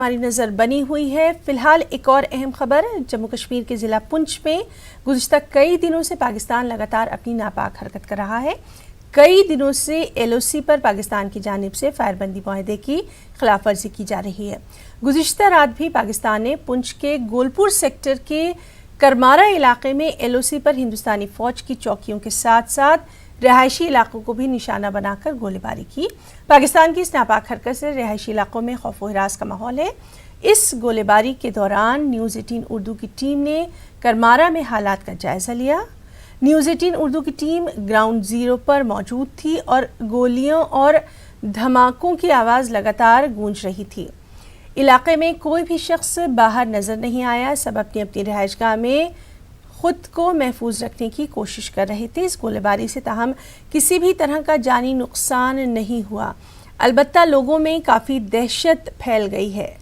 ہماری نظر بنی ہوئی ہے۔ فی الحال ایک اور اہم خبر، جموں کشمیر کے ضلع پنچ میں گزشتہ کئی دنوں سے پاکستان لگاتار اپنی ناپاک حرکت کر رہا ہے۔ کئی دنوں سے ایل او سی پر پاکستان کی جانب سے فائر بندی معاہدے کی خلاف ورزی کی جا رہی ہے۔ گزشتہ رات بھی پاکستان نے پنچ کے گولپور سیکٹر کے کرمارا علاقے میں ایل او سی پر ہندوستانی فوج کی چوکیوں کے ساتھ ساتھ رہائشی علاقوں کو بھی نشانہ بنا کر گولہ باری کی۔ پاکستان کی اس ناپاک حرکت سے رہائشی علاقوں میں خوف و ہراس کا ماحول ہے۔ اس گولہ باری کے دوران نیوز 18 اردو کی ٹیم نے کرمارا میں حالات کا جائزہ لیا۔ نیوز 18 اردو کی ٹیم گراؤنڈ زیرو پر موجود تھی اور گولیوں اور دھماکوں کی آواز لگاتار گونج رہی تھی۔ علاقے میں کوئی بھی شخص باہر نظر نہیں آیا، سب اپنی اپنی رہائش گاہ میں خود کو محفوظ رکھنے کی کوشش کر رہے تھے۔ اس گولہ باری سے تاہم کسی بھی طرح کا جانی نقصان نہیں ہوا، البتہ لوگوں میں کافی دہشت پھیل گئی ہے۔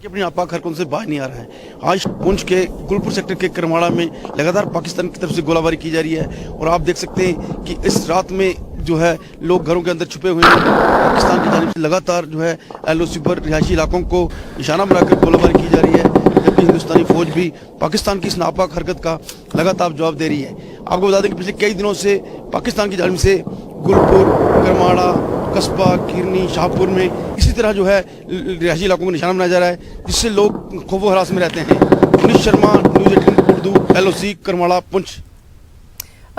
اپنی ناپاک حرکتوں سے باہر نہیں آ رہا ہے۔ آج پنچ کے گولپور سیکٹر کے کرماڑا میں لگاتار پاکستان کی طرف سے گولہ باری کی جا رہی ہے اور آپ دیکھ سکتے ہیں کہ اس رات میں جو ہے لوگ گھروں کے اندر چھپے ہوئے ہیں۔ پاکستان کی جانب سے لگاتار جو ہے ایل او سی پر رہائشی علاقوں کو نشانہ بنا کر گولہ باری کی جا رہی ہے، جبکہ ہندوستانی فوج بھی پاکستان کی اس ناپاک حرکت کا لگاتار جواب دے رہی ہے۔ آپ کو بتا دیں کہ پچھلے کئی دنوں سے پاکستان کی جانب سے گولپور، کرماڑا، قصبہ، کیرنی، شاہپور میں اسی طرح جو ہے رہائشی علاقوں کو نشانہ بنایا جا رہا ہے، جس سے لوگ خوف و ہراس میں رہتے ہیں۔ Manish Sharma, news 18 Urdu, L O C, کرماڑا، پنچ۔